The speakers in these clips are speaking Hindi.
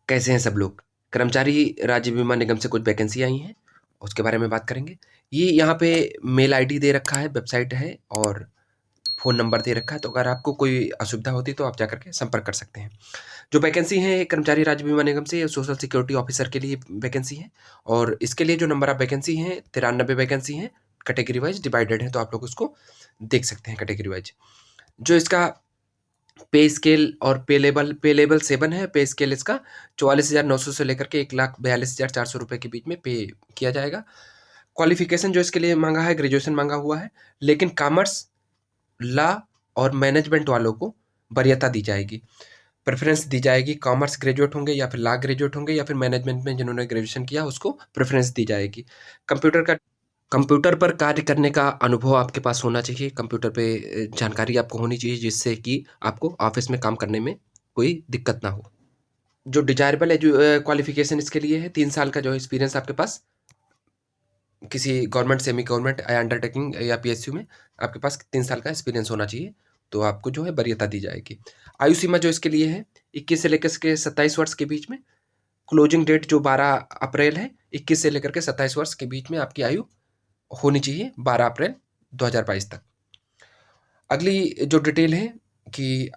कैसे हैं सब लोग? कर्मचारी राज्य बीमा निगम से कुछ वैकेंसी आई हैं, उसके बारे में बात करेंगे। ये यहाँ पे मेल आईडी दे रखा है, वेबसाइट है और फ़ोन नंबर दे रखा है, तो अगर आपको कोई असुविधा होती है तो आप जाकर के संपर्क कर सकते हैं। जो वैकेंसी है कर्मचारी राज्य बीमा निगम से ये सोशल सिक्योरिटी ऑफिसर के लिए वैकेंसी है और इसके लिए जो नंबर ऑफ वैकेंसी हैं 93 वैकेंसी हैं, कैटेगरी वाइज़ डिवाइडेड है, तो आप लोग उसको देख सकते हैं कैटेगरी वाइज़। जो इसका पे स्केल और पे लेवल 7 है। पे स्केल इसका 44,900 से लेकर के 1,42,400 रुपए के बीच में पे किया जाएगा। क्वालिफ़िकेशन जो इसके लिए माँगा है, ग्रेजुएशन माँगा हुआ है, लेकिन कॉमर्स, लॉ और मैनेजमेंट वालों को वरीयता दी जाएगी, प्रेफ़रेंस दी जाएगी। कॉमर्स ग्रेजुएट होंगे या फिर लॉ ग्रेजुएट होंगे या फिर मैनेजमेंट में जिन्होंने ग्रेजुएशन किया उसको प्रेफ़रेंस दी जाएगी। कंप्यूटर का कंप्यूटर पर कार्य करने का अनुभव आपके पास होना चाहिए, कंप्यूटर पे जानकारी आपको होनी चाहिए जिससे कि आपको ऑफ़िस में काम करने में कोई दिक्कत ना हो। जो डिज़ायरेबल क्वालिफ़िकेशन इसके लिए है 3 साल का जो एक्सपीरियंस आपके पास किसी गवर्नमेंट, सेमी गवर्नमेंट या अंडरटेकिंग या पीएसयू में आपके पास 3 साल का एक्सपीरियंस होना चाहिए, तो आपको जो है वरीयता दी जाएगी। आयु सीमा जो इसके लिए है 21 से लेकर के 27 वर्ष के बीच में, क्लोजिंग डेट जो 12 अप्रैल है, 21 से लेकर के 27 वर्ष के बीच में आपकी आयु होनी चाहिए 12 अप्रैल 2022 तक। अगली जो डिटेल है कि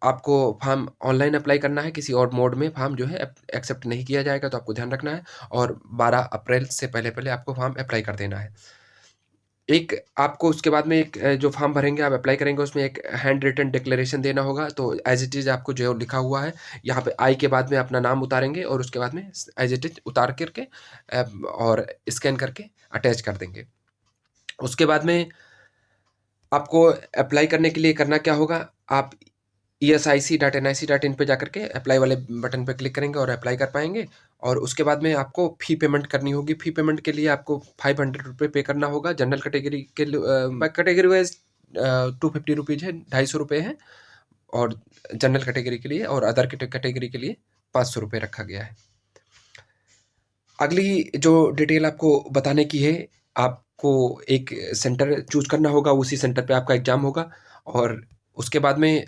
आपको फॉर्म ऑनलाइन अप्लाई करना है, किसी और मोड में फॉर्म जो है एक्सेप्ट नहीं किया जाएगा, तो आपको ध्यान रखना है और 12 अप्रैल से पहले-पहले आपको फॉर्म अप्लाई कर देना है। एक आपको उसके बाद में एक जो फॉर्म भरेंगे, आप अप्लाई करेंगे, उसमें एक हैंड रिटन डिक्लेरेशन देना होगा, तो एज़ इट इज़ आपको जो लिखा हुआ है, यहाँ पे आई के बाद में अपना नाम उतारेंगे और उसके बाद में एज़ इट इज़ उतार कर के और स्कैन करके अटैच कर देंगे। उसके बाद में आपको अप्लाई करने के लिए करना क्या होगा, आप esic.nic.in पे जाकर के अप्लाई वाले बटन पे क्लिक करेंगे और अप्लाई कर पाएँगे और उसके बाद में आपको फ़ी पेमेंट करनी होगी। फ़ी पेमेंट के लिए आपको ₹500 पे करना होगा। जनरल कैटेगरी के कैटेगरी वाइज़ ₹250 है, ₹250 है और जनरल कैटेगरी के लिए और अदर कैटेगरी के लिए ₹500 रखा गया है। अगली जो डिटेल आपको बताने की है, आपको एक सेंटर चूज़ करना होगा, उसी सेंटर पे आपका एग्ज़ाम होगा और उसके बाद में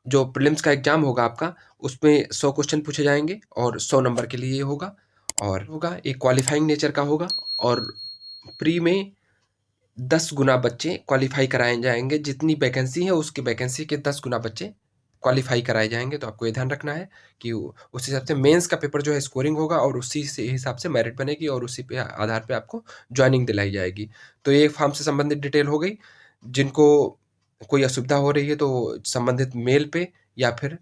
जो प्रीलिम्स का एग्ज़ाम होगा आपका, उसमें 100 क्वेश्चन पूछे जाएँगे और 100 नंबर के लिए होगा और होगा एक क्वालीफाइंग नेचर का होगा और प्री में 10 गुना बच्चे क्वालीफाई कराए जाएँगे। जितनी वैकेंसी है, उसकी वैकेंसी के 10 गुना बच्चे क्वालीफाई कराए जाएँगे, तो आपको ये ध्यान रखना है कि उस हिसाब से मेंस का पेपर जो है स्कोरिंग होगा और उसी से हिसाब से मेरिट बनेगी और उसी पे आधार पे आपको जॉइनिंग दिलाई जाएगी। तो ये फॉर्म से संबंधित डिटेल हो गई। जिनको कोई असुविधा हो रही है तो संबंधित मेल पे या फिर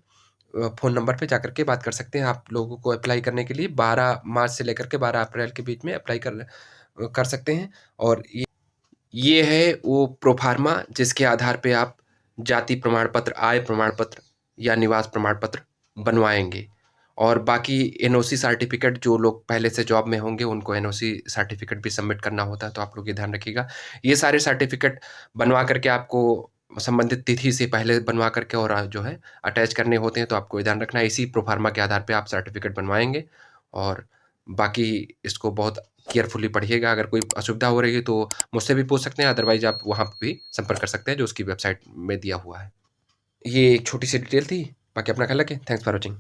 फ़ोन नंबर पे जाकर के बात कर सकते हैं। आप लोगों को अप्लाई करने के लिए 12 मार्च से लेकर के 12 अप्रैल के बीच में अप्लाई कर सकते हैं और ये है वो प्रोफ़ार्मा जिसके आधार पे आप जाति प्रमाण पत्र, आय प्रमाण पत्र या निवास प्रमाण पत्र बनवाएँगे और बाकी एनओसी सर्टिफ़िकेट जो लोग पहले से जॉब में होंगे उनको एनओसी सर्टिफ़िकेट भी सबमिट करना होता है, तो आप लोग ये ध्यान रखिएगा। ये सारे सर्टिफ़िकेट बनवा कर के आपको संबंधित तिथि से पहले बनवा कर के और जो है अटैच करने होते हैं, तो आपको ये ध्यान रखना है। इसी प्रोफ़ार्मा के आधार पे आप सर्टिफ़िकेट बनवाएँगे और बाकी इसको बहुत केयरफुली पढ़िएगा। अगर कोई असुविधा हो रही है तो मुझसे भी पूछ सकते हैं, अदरवाइज़ आप वहाँ पे भी संपर्क कर सकते हैं जो उसकी वेबसाइट में दिया हुआ है। ये एक छोटी-सी डिटेल थी, बाकी अपना ख़्याल रखें। Thanks for watching.